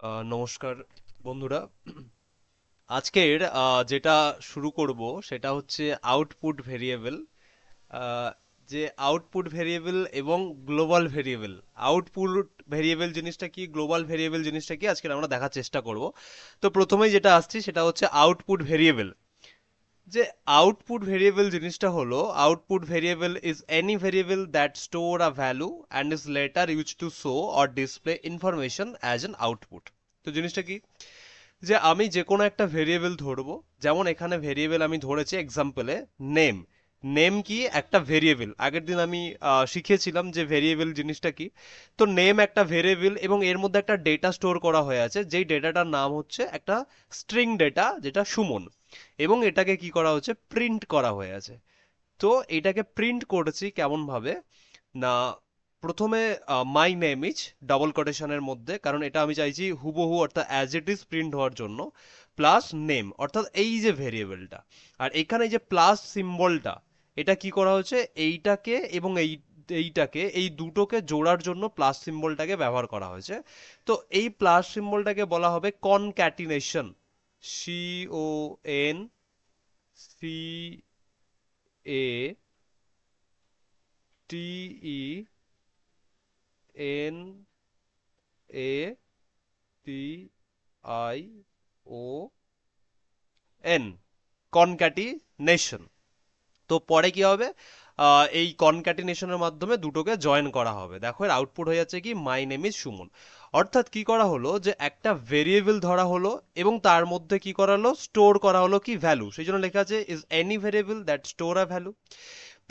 নমস্কার বন্ধুরা। আজকের যেটা শুরু করব সেটা হচ্ছে আউটপুট ভেরিয়েবল। যে আউটপুট ভেরিয়েবল এবং গ্লোবাল ভেরিয়েবল। আউটপুট ভেরিয়েবল জিনিসটা কি, গ্লোবাল ভেরিয়েবল জিনিসটা কি, আজকে আমরা দেখার চেষ্টা করব। তো প্রথমেই যেটা আসছে সেটা হচ্ছে আউটপুট ভেরিয়েবল। যে আউটপুট ভেরিয়েবল জিনিসটা হলো, output variable is any variable that store a value and is letter use to show or display information as an output. তো জিনিসটা কি, যে আমি যে কোনো একটা ভেরিয়েবল ধরবো। যেমন এখানে ভেরিয়েবল আমি ধরেছি এক্সাম্পলে নেম। নেম কি একটা ভেরিয়েবল, আগের দিন আমি শিখেছিলাম যে ভেরিয়েবল জিনিসটা কি। তো নেম একটা ভেরিয়েবল এবং এর মধ্যে একটা ডেটা স্টোর করা হয়ে আছে, যেই ডেটাটার নাম হচ্ছে একটা স্ট্রিং ডেটা, যেটা সুমন। এবং এটাকে কি করা হচ্ছে, প্রিন্ট করা হয়ে আছে। তো এটাকে প্রিন্ট করেছি কেমন ভাবে না, প্রথমে মাই নেম ইজ ডাবল কোটেশনের মধ্যে, কারণ এটা আমি চাইছি হুবহু অর্থাৎ অ্যাজ ইট ইজ প্রিন্ট হওয়ার জন্য, প্লাস নেম অর্থাৎ এই যে ভেরিয়েবলটা। আর এখানে যে প্লাস সিম্বলটা, এটা কি করা হচ্ছে, এইটাকে এবং এইটাকে, এই দুটোকে জোড়ার জন্য প্লাস সিম্বলটাকে ব্যবহার করা হয়েছে। তো এই প্লাস সিম্বলটাকে বলা হবে কনক্যাটিনেশন। CONCATENATION, concatenation. তো পরে কি হবে, এই কনক্যাটিনেশনের মাধ্যমে দুটোকে জয়েন করা হবে। দেখো এর আউটপুট হয়ে যাচ্ছে কি, মাই নেম ইজ সুমন। অর্থাৎ কি করা হলো, যে একটা ভেরিয়েবল ধরা হলো এবং তার মধ্যে কি করা হলো, স্টোর করা হলো কি ভ্যালু, সেই জন্য লেখা আছে is any variable that store a value.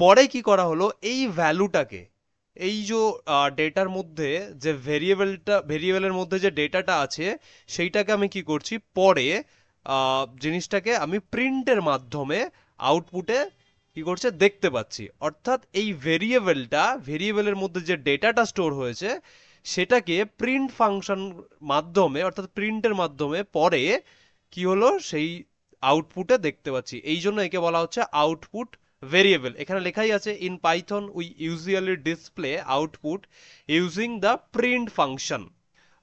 পরে কি করা হলো, এই ভ্যালুটাকে, এই যে ডেটার মধ্যে যে ভেরিয়েবলের মধ্যে যে ডেটাটা আছে, সেইটাকে আমি কি করছি, পরে জিনিসটাকে আমি প্রিন্টের মাধ্যমে আউটপুটে কি করছে দেখতে পাচ্ছি। অর্থাৎ এই ভেরিয়েবলের মধ্যে যে ডেটাটা স্টোর হয়েছে, সেটাকে প্রিন্ট ফাংশন মাধ্যমে অর্থাৎ প্রিন্টের মাধ্যমে পরে কি হলো, সেই আউটপুটে দেখতে পাচ্ছি। এই জন্য একে বলা হচ্ছে আউটপুট ভেরিয়েবল। এখানে লেখাই আছে in Python we usually display output using the print function.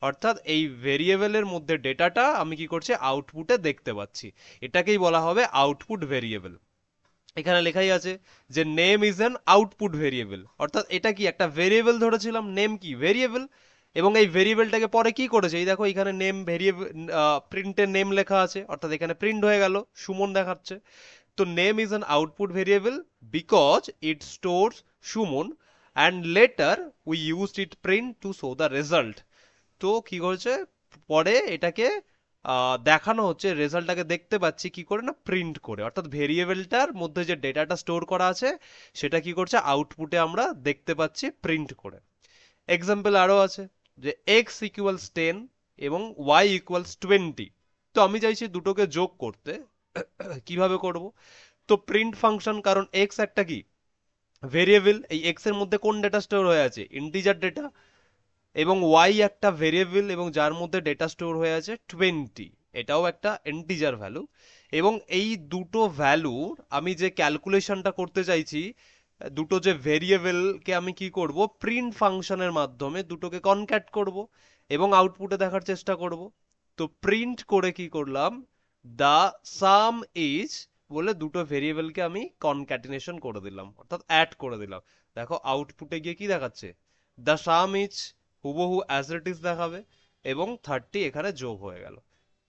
অর্থাৎ এই ভেরিয়েবলের মধ্যে ডেটাটা আমি কি করছি, আউটপুটে দেখতে পাচ্ছি। এটাকেই বলা হবে আউটপুট ভেরিয়েবল। এখানে লেখাই আছে যে name is an output variable. অর্থাৎ এটা কি, একটা ভেরিয়েবল ধরেছিলাম, নেম কি ভেরিয়েবল, এবং এই ভেরিয়েবলটাকে পরে কি করেছে, এই দেখো এখানে নেম ভেরিয়েবল, প্রিন্টে নেম লেখা আছে, অর্থাৎ এখানে প্রিন্ট হয়ে গেল, সুমন দেখাচ্ছে। তো name is an output variable because it stores Suman and letter we used it print to show the result. তো কি করছে, পরে এটাকে দেখানো হচ্ছে, রেজাল্টটাকে দেখতে পাচ্ছি কি করে না, প্রিন্ট করে। অর্থাৎ ভেরিয়েবলটার মধ্যে যে ডেটাটা স্টোর করা আছে, সেটা কি করছে, আউটপুটে আমরা দেখতে পাচ্ছি প্রিন্ট করে। এক্সাম্পল আরো আছে, যে এক্স ইকুয়ালস 10 এবং ওয়াই ইকুয়ালস 20। তো আমি চাইছি দুটোকে যোগ করতে। কিভাবে করব, তো প্রিন্ট ফাংশন, কারণ এক্স একটা কি ভেরিয়েবল, এই এক্স এর মধ্যে কোন ডেটা স্টোর হয়ে আছে, ইন্টিজার ডেটা। এবং ওয়াই একটা ভেরিয়েবল এবং যার মধ্যে ডেটা স্টোর হয়ে আছে 20, এটাও একটা ইন্টিজার ভ্যালু। এবং এই দুটো ভ্যালুর আমি যে ক্যালকুলেশনটা করতে চাইছি, দুটো যে ভেরিয়েবলকে আমি কি করব, প্রিন্ট ফাংশনের মাধ্যমে দুটোকে কনক্যাট করব এবং আউটপুটে দেখার চেষ্টা করব। তো প্রিন্ট করে কি করলাম, দা সাম ইজ বলে দুটো ভেরিয়েবলকে আমি কনক্যাটিনেশন করে দিলাম, অর্থাৎ অ্যাড করে দিলাম। দেখো আউটপুটে গিয়ে কি দেখাচ্ছে, দ্য সাম ইজ হুবহু অ্যাজ ইট ইজ দেখাবে, এবং 30 এখানে যোগ হয়ে গেল।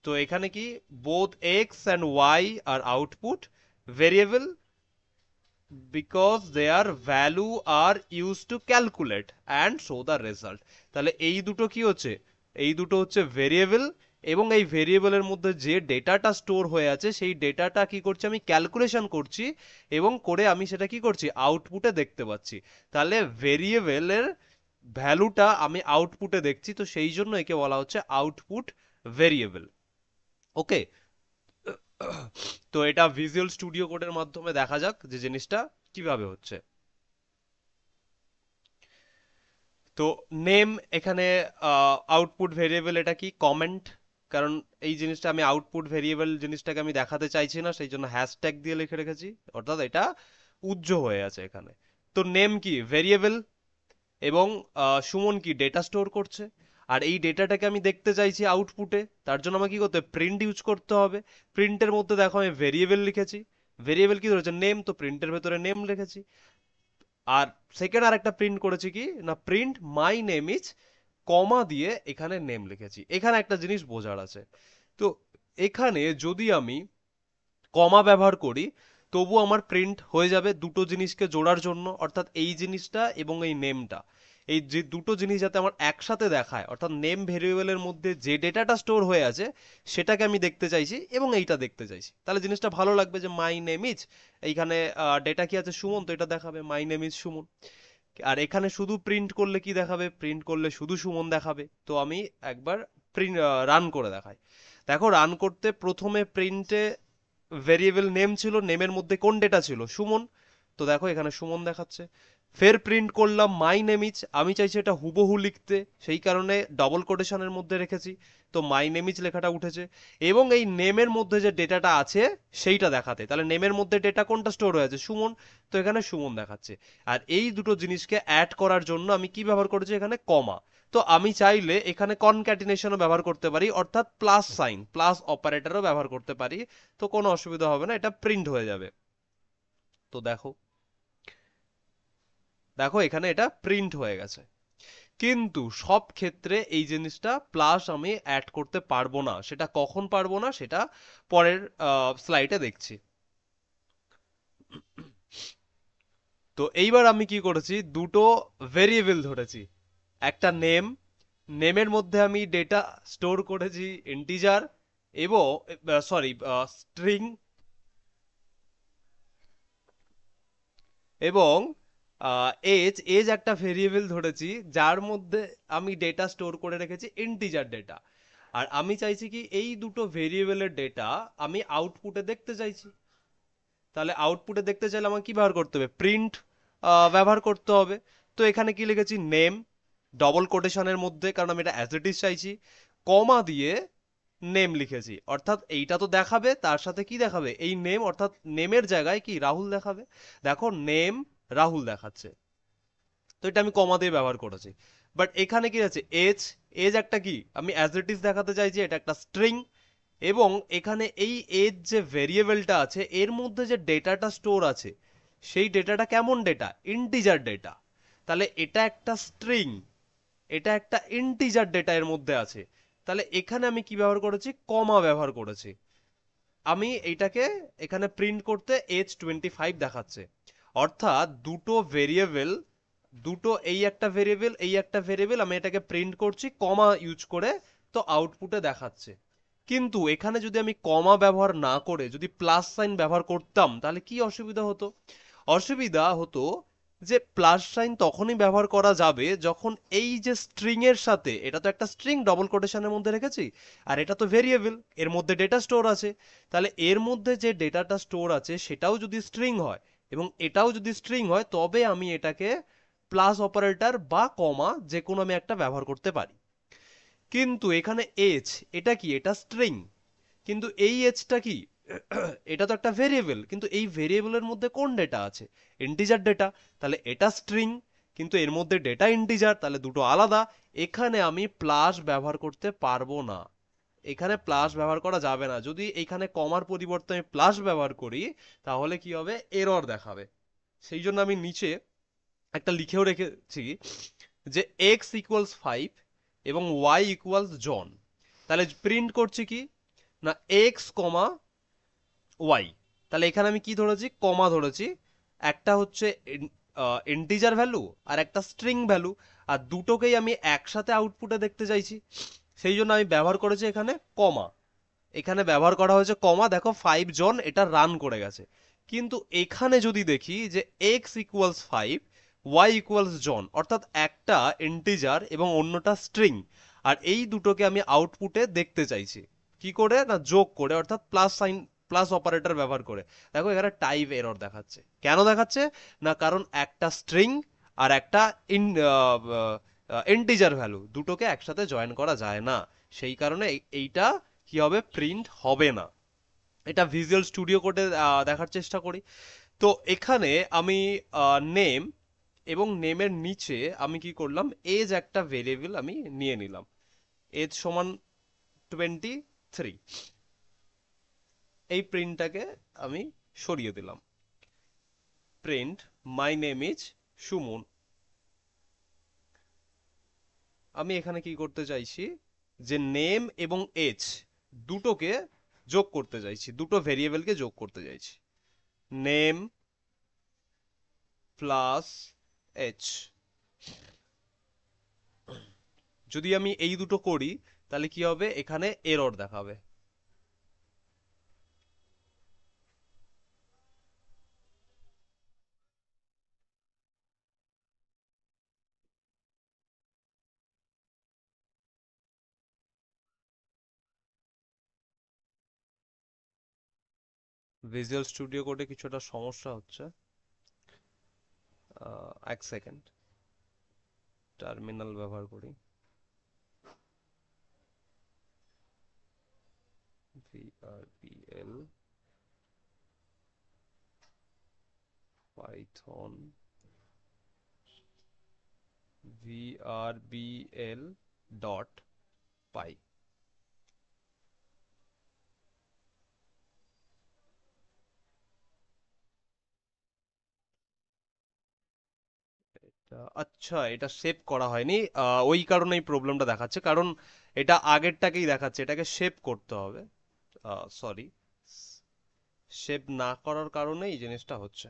তো এখানে কি, both x and y are output variable because their value are use to calculate and show the result. তাহলে এই দুটো কি হচ্ছে, এই দুটো হচ্ছে ভেরিয়েবল, এবং এই ভেরিয়েবলের মধ্যে যে ডেটাটা স্টোর হয়ে আছে, সেই ডেটাটা কি করছে, আমি ক্যালকুলেশন করছি, এবং করে আমি সেটা কি করছি, আউটপুটে দেখতে পাচ্ছি। তাহলে ভেরিয়েবলের ভ্যালুটা আমি আউটপুটে দেখছি, তো সেই জন্য একে বলা হচ্ছে আউটপুট ভেরিয়েবল। ওকে। তো এটা ভিজুয়াল স্টুডিও কোডের মাধ্যমে দেখা যাক যে জিনিসটা কিভাবে হচ্ছে। তো নেম এখানে আউটপুট ভেরিয়েবল, এটা কি কমেন্ট, কারণ এই জিনিসটা আমি আউটপুট ভেরিয়েবল জিনিসটাকে আমি দেখাতে চাইছি না, সেই জন্য হ্যাশট্যাগ দিয়ে লিখে রেখেছি, অর্থাৎ এটা উজ্জ্ব হয়ে আছে এখানে। তো নেম কি ভেরিয়েবল, এবং সুমন কি ডেটা স্টোর করছে। আর এই ডেটাটাকে আমি দেখতে চাইছি আউটপুটে, তার জন্য আমাকে কি করতে হবে, প্রিন্ট ইউজ করতে হবে। প্রিন্টের মধ্যে দেখো আমি ভেরিয়েবল লিখেছি, ভেরিয়েবল কি ধরেছে, নেম, তো প্রিন্টের ভেতরে নেম লিখেছি। আর সেকেন্ড আর একটা প্রিন্ট করেছি কি না, প্রিন্ট মাই নেম ইজ, কমা দিয়ে এখানে নেম লিখেছি। এখানে একটা জিনিস বোঝার আছে, তো এখানে যদি আমি কমা ব্যবহার করি তবু আমার প্রিন্ট হয়ে যাবে দুটো জিনিসকে জোড়ার জন্য, অর্থাৎ এই জিনিসটা এবং এই নেমটা, এই যে দুটো জিনিস যাতে আমার একসাথে দেখায়, অর্থাৎ নেম ভেরিয়েবলের মধ্যে যে ডেটাটা স্টোর হয়ে আছে সেটাকে আমি দেখতে চাইছি এবং এইটা দেখতে চাইছি, তাহলে জিনিসটা ভালো লাগবে যে মাই নেম ইজ, এইখানে ডেটা কি আছে, সুমন, তো এটা দেখাবে মাই নেম ইজ সুমন। আর এখানে শুধু প্রিন্ট করলে কি দেখাবে, প্রিন্ট করলে শুধু সুমন দেখাবে। তো আমি একবার প্রিন্ট রান করে দেখাই। দেখো রান করতে প্রথমে প্রিন্টে ভেরিয়েবল নেম ছিল, নেমের মধ্যে কোন ডেটা ছিল, সুমন, তো দেখো এখানে সুমন দেখাচ্ছে। ফের প্রিন্ট করলাম মাই নেম ইজ, আমি চাইছি এটা হুবহু লিখতে, সেই কারণে ডবল কোটেশনের মধ্যে রেখেছি, তো মাই নেম ইজ লেখাটা উঠেছে। এবং এই নেমের মধ্যে যে ডেটাটা আছে সেইটা দেখাতে, তাহলে নেমের মধ্যে ডেটা কোনটা স্টোর হয়ে আছে, সুমন, তো এখানে সুমন দেখাচ্ছে। আর এই দুটো জিনিসকে অ্যাড করার জন্য আমি কি ব্যবহার করেছি, এখানে কমা। তো আমি চাইলে এখানে কনক্যাটিনেশনও ব্যবহার করতে পারি, অর্থাৎ প্লাস সাইন, প্লাস অপারেটরও ব্যবহার করতে পারি, তো কোনো অসুবিধা হবে না, এটা প্রিন্ট হয়ে যাবে। তো দেখো, দেখো এখানে এটা প্রিন্ট হয়ে গেছে। কিন্তু সব ক্ষেত্রে এই জিনিসটা প্লাস আমি অ্যাড করতে পারবো না, সেটা কখন পারবো না সেটা পরের স্লাইডে দেখছি। তো এইবার আমি কি করেছি, দুটো ভেরিয়েবল ধরেছি, একটা নেম, নেমের মধ্যে আমি ডেটা স্টোর করেছি ইন্টিজার এবং সরি স্ট্রিং, এবং এজ, এজ একটা ভেরিয়েবল ধরেছি যার মধ্যে আমি ডেটা স্টোর করে রেখেছি ইন্টিজার ডেটা। আর আমি চাইছি কি এই দুটো ভেরিয়েবলের ডেটা আমি আউটপুটে দেখতে চাইছি। তাহলে আউটপুটে দেখতে চাইলে আমাকে কি ব্যবহার করতে হবে, প্রিন্ট ব্যবহার করতে হবে। তো এখানে কি লিখেছি, নেম, ডবল কোটেশনের মধ্যে, কারণ আমি এটা অ্যাজ ইট ইজ চাইছি, কমা দিয়ে নেম লিখেছি, অর্থাৎ এইটা তো দেখাবে, তার সাথে কি দেখাবে, এই নেম, অর্থাৎ নেমের জায়গায় কি রাহুল দেখাবে। দেখো নেম রাহুল দেখাচ্ছে, তো এটা আমি কমা দিয়ে ব্যবহার করেছি। বাট এখানে কি আছে, এজ, এজ একটা কি আমি অ্যাজ ইট ইজ দেখাতে চাইছি, এটা একটা স্ট্রিং। এবং এখানে এই এজ যে ভেরিয়েবলটা আছে এর মধ্যে যে ডেটাটা স্টোর আছে সেই ডেটাটা কেমন ডেটা, ইন্টিজার ডেটা, তাহলে এটা একটা স্ট্রিং, এটা একটা ইন্টিজার ডেটা এর মধ্যে আছে। তাহলে এখানে আমি কি ব্যবহার করেছি, কমা ব্যবহার করেছি। আমি এইটাকে এখানে প্রিন্ট করতে H25 দেখাচ্ছে, অর্থাৎ দুটো ভেরিয়েবল, দুটো, এই একটা ভেরিয়েবল, এই একটা ভেরিয়েবল, আমি এটাকে প্রিন্ট করছি কমা ইউজ করে, তো আউটপুটে দেখাচ্ছে। কিন্তু এখানে যদি আমি কমা ব্যবহার না করে যদি প্লাস সাইন ব্যবহার করতাম তাহলে কি অসুবিধা হতো, অসুবিধা হতো যে প্লাস সাইন তখনই ব্যবহার করা যাবে যখন এই যে স্ট্রিং এর সাথে, এটা তো একটা স্ট্রিং ডবল কোটেশনের মধ্যে রেখেছি, আর এটা তো ভেরিয়েবল, এর মধ্যে ডেটা স্টোর আছে, তাহলে এর মধ্যে যে ডেটাটা স্টোর আছে সেটাও যদি স্ট্রিং হয় এবং এটাও যদি স্ট্রিং হয় তবে আমি এটাকে প্লাস অপারেটর বা কমা যে কোনো আমি একটা ব্যবহার করতে পারি। কিন্তু এখানে এজ, এটা কি, এটা স্ট্রিং, কিন্তু এই এজটা কি, এটা তো একটা ভেরিয়েবল, কিন্তু এই ভেরিয়েবলের মধ্যে কোন ডেটা আছে, ইন্টিজার ডেটা, তাহলে এটা স্ট্রিং, কিন্তু এর মধ্যে ডেটা ইন্টিজার, তাহলে দুটো আলাদা। এখানে আমি প্লাস ব্যবহার করতে পারবো না, এখানে প্লাস ব্যবহার করা যাবে না। যদি এখানে কমার পরিবর্তে আমি প্লাস ব্যবহার করি তাহলে কি হবে, এরর দেখাবে। সেই জন্য আমি নিচে একটা লিখেও রেখেছি যে এক্স ইকুয়ালস 5 এবং ওয়াই ইকুয়ালস জন। তাহলে প্রিন্ট করছি কি না, এক্স কমা ওয়াই, তাহলে এখানে আমি কি ধরেছি, কমা ধরেছি, একটা হচ্ছে ইন্টিজার ভ্যালু আর একটা স্ট্রিং ভ্যালু, আর দুটোকেই আমি একসাথে আউটপুটে দেখতে চাইছি, সেই জন্য আমি ব্যবহার করেছি এখানে কমা। এখানে ব্যবহার করা হয়েছে কমা, দেখো 5 জন এটা রান করে গেছে। কিন্তু এখানে যদি দেখি যে এক্স ইকুয়ালস 5, ওয়াই ইকুয়ালস জন, অর্থাৎ একটা ইন্টিজার এবং অন্যটা স্ট্রিং, আর এই দুটোকে আমি আউটপুটে দেখতে চাইছি কি করে না, যোগ করে, অর্থাৎ প্লাস সাইন, প্লাস অপারেটর ব্যবহার করে। দেখো এখানে টাইপ এরর দেখাচ্ছে, কেন দেখাচ্ছে না, কারণ একটা স্ট্রিং আর একটা ইন্টিজার ভ্যালু দুটোকে একসাথে জয়েন করা যায় না, সেই কারণে এইটা কি হবে, প্রিন্ট হবে না। এটা ভিজুয়াল স্টুডিও কোডে দেখার চেষ্টা করি। তো এখানে আমি নেম এবং নেমের নিচে আমি কি করলাম, এজ একটা ভেরিয়েবল আমি নিয়ে নিলাম। এজ সমান 23, এই প্রিন্টটাকে আমি সরিয়ে দিলাম। Print my name is Suman. আমি এখানে কি করতে চাইছি, যে নেম এবং এজ দুটোকে যোগ করতে চাইছি, দুটো ভেরিয়েবলকে যোগ করতে চাইছি। Name plus age. যদি আমি এই দুটো করি তাহলে কি হবে, এখানে এরর দেখাবে। ভিজুয়াল স্টুডিও কোডে কিছুটা সমস্যা হচ্ছে। এক সেকেন্ড, টার্মিনাল ব্যবহার করি। VRBL পাইথন VRBL ডট পাই। আচ্ছা, এটা সেভ করা হয়নি, ওই কারণেই প্রবলেমটা দেখাচ্ছে, কারণ এটা আগেরটাকেই দেখাচ্ছে, এটাকে সেভ করতে হবে। সরি, সেভ না করার কারণে এই জিনিসটা হচ্ছে।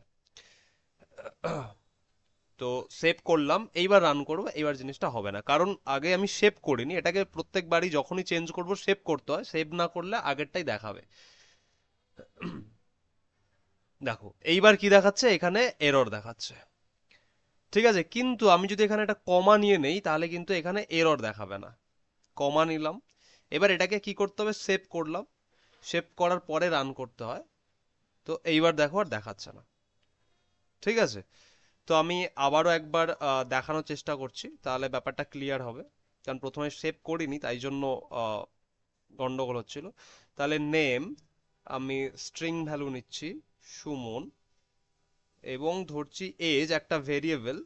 তো সেভ করলাম, এইবার রান করব, এইবার জিনিসটা হবে না, কারণ আগে আমি সেভ করিনি। এটাকে প্রত্যেকবারই যখনই চেঞ্জ করব সেভ করতে হয়, সেভ না করলে আগেরটাই দেখাবে। দেখো এইবার কি দেখাচ্ছে, এখানে এরর দেখাচ্ছে। ঠিক আছে, কিন্তু আমি যদি এখানে একটা কমা নিয়ে নেই তাহলে কিন্তু এখানে এরর দেখাবে না। কমা নিলাম, এবার এটাকে কি করতে হবে, সেভ করলাম, সেভ করার পরে রান করতে হয়। তো এইবার দেখো আর দেখাচ্ছে না। ঠিক আছে, তো আমি আবারও একবার দেখানোর চেষ্টা করছি, তাহলে ব্যাপারটা ক্লিয়ার হবে। কারণ প্রথমে সেভ করিনি তাই জন্য আহ, গন্ডগোল হচ্ছিল। তাহলে নেম আমি স্ট্রিং ভ্যালু নিচ্ছি সুমন, এবং ধরছি এজ একটা ভেরিয়েবল,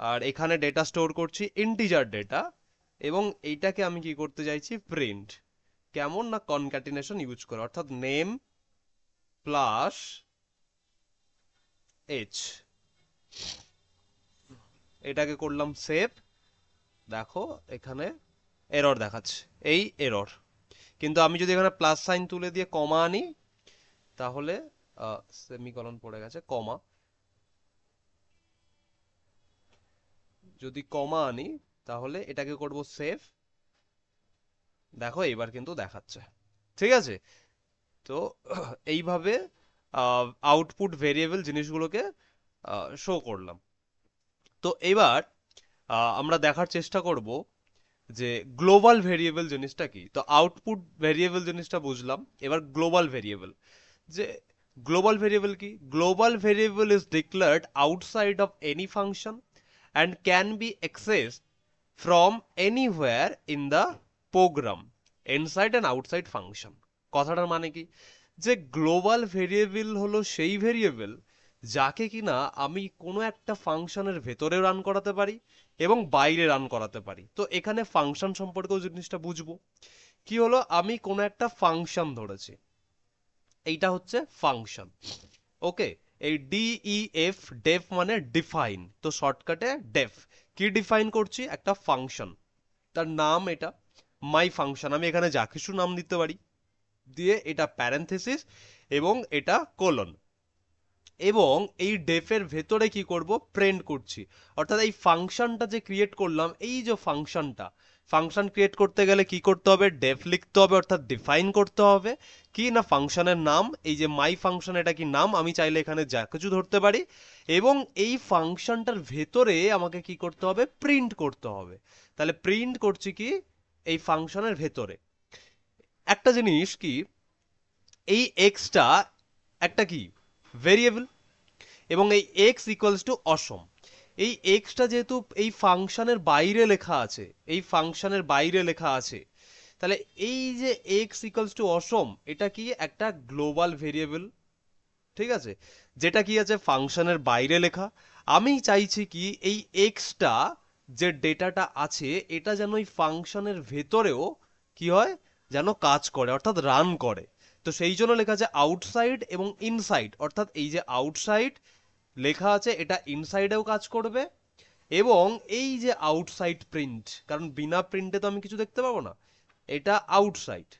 আর এখানে ডেটা স্টোর করছি ইন্টিজার ডেটা, এবং এইটাকে আমি কি করতে চাইছি, প্রিন্ট। কেমন না, কনক্যাটিনেশন ইউজ করে, অর্থাৎ নেম প্লাস এজ। এটাকে করলাম সেভ। দেখো এখানে এরর দেখাচ্ছে, এই এরর। কিন্তু আমি যদি এখানে প্লাস সাইন তুলে দিয়ে কমা আনি তাহলে, সেমিকলন পড়ে গেছে, কমা, যদি কমা আনি তাহলে এটাকে করব সেভ। দেখো এইবার কিন্তু দেখাচ্ছে। ঠিক আছে, তো এইভাবে আউটপুট ভেরিয়েবল জিনিসগুলোকে শো করলাম। তো এবার আমরা দেখার চেষ্টা করব যে গ্লোবাল ভেরিয়েবল জিনিসটা কি। তো আউটপুট ভেরিয়েবল জিনিসটা বুঝলাম, এবার গ্লোবাল ভেরিয়েবল, যে গ্লোবাল ভেরিয়েবল কি, global variable is declared outside of any function and can be accessed from anywhere in the program inside and outside function. কথাটার মানে কি, যে গ্লোবাল ভেরিয়েবল হলো সেই ভেরিয়েবল যাকে কিনা আমি কোনো একটা ফাংশনের ভেতরে রান করাতে পারি এবং বাইরে রান করাতে পারি। তো এখানে ফাংশন সম্পর্কেও জিনিসটা বুঝবো। কি হলো, আমি কোনো একটা ফাংশন ধরেছি, এইটা হচ্ছে ফাংশন। ওকে, এই ডিইএফ, ডেফ মানে ডিফাইন, তো শর্টকাটে ডেফ। কি ডিফাইন করছি, একটা ফাংশন, তার নাম এটা মাই ফাংশন। আমি এখানে যা কিছু নাম দিতে পারি, দিয়ে এটা প্যারেনথেসিস এবং এটা কোলন, এবং এই ডেফের ভেতরে কি করব, প্রিন্ট করছি। অর্থাৎ এই ফাংশনটা যে ক্রিয়েট করলাম, এই যে ফাংশনটা, ফাংশন ক্রিয়েট করতে গেলে কি করতে হবে, ডেফ লিখতে হবে, অর্থাৎ ডিফাইন করতে হবে কি না ফাংশনের নাম। এই যে মাই ফাংশন, এটা কি নাম, আমি চাইলে এখানে যা কিছু ধরতে পারি, এবং এই ফাংশনটার ভেতরে আমাকে কি করতে হবে, প্রিন্ট করতে হবে। তাহলে প্রিন্ট করছি কি, এই ফাংশনের ভেতরে একটা জিনিস কি, এই এক্সটা একটা কি, ভেরিয়েবল, এবং এই এক্স ইকুয়ালস টু অসম। এই এক্সটা যেহেতু এই ফাংশনের বাইরে লেখা আছে, এই ফাংশনের বাইরে লেখা আছে, তাহলে এই যে এক্স ইকুয়ালস টু অসম, এটা কি একটা গ্লোবাল ভেরিয়েবল। ঠিক আছে, যেটা কি আছে ফাংশনের বাইরে লেখা। আমি চাইছি কি, এই এক্সটা যে ডেটাটা আছে এটা যেন ওই ফাংশনের ভেতরেও কি হয়, যেন কাজ করে অর্থাৎ রান করে। তো সেই জন্য লেখা আছে আউটসাইড এবং ইনসাইড, অর্থাৎ এই যে আউটসাইড লেখা আছে এটা ইনসাইডেও কাজ করবে, এবং এই যে আউটসাইড প্রিন্ট, কারণ বিনা প্রিন্টে তো আমি কিছু দেখতে পাবো না, এটা আউটসাইড,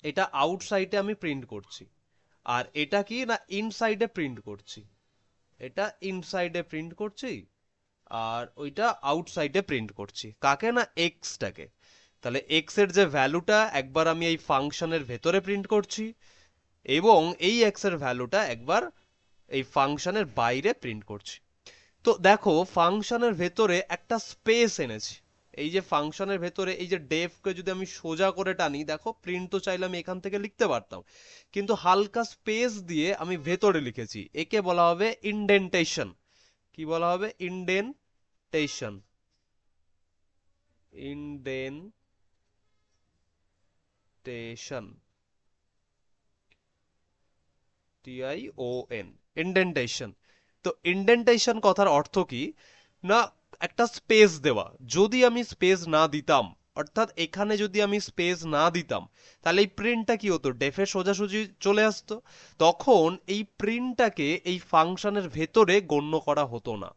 এটা আউটসাইডে আমি প্রিন্ট করছি। আর এটা কি না ইনসাইডে প্রিন্ট করছি, এটা ইনসাইডে প্রিন্ট করছি আর ওইটা আউটসাইডে প্রিন্ট করছি। কাকে না এক্সটাকে। তাহলে এক্স এর যে ভ্যালুটা একবার আমি এই ফাংশনের ভেতরে প্রিন্ট করছি, এবং এই এক্স এর ভ্যালুটা একবার এই ফাংশনের বাইরে প্রিন্ট করছি। তো দেখো ফাংশনের ভেতরে একটা স্পেস এনেছি। এই যে ফাংশনের ভেতরে এই যে ডেফকে যদি আমি সোজা করে টানি, দেখো প্রিন্ট তো চাইলে আমি এখান থেকে লিখতে পারতাম, কিন্তু হালকা স্পেস দিয়ে আমি ভেতরে লিখেছি। একে বলা হবে ইনডেন্টেশন। কি বলা হবে? ইনডেন্টেশন। Indentation, TION, indentation. তো ইনডেন্টেশন কথার অর্থ কি না একটা স্পেস দেওয়া। যদি আমি স্পেস না দিতাম, অর্থাৎ এখানে যদি আমি স্পেস না দিতাম, তাহলে এই প্রিন্টটা কি হতো, ডেফে সোজাসুজি চলে আসতো। তখন এই প্রিন্টটাকে এই ফাংশনের ভেতরে গণ্য করা হতো না।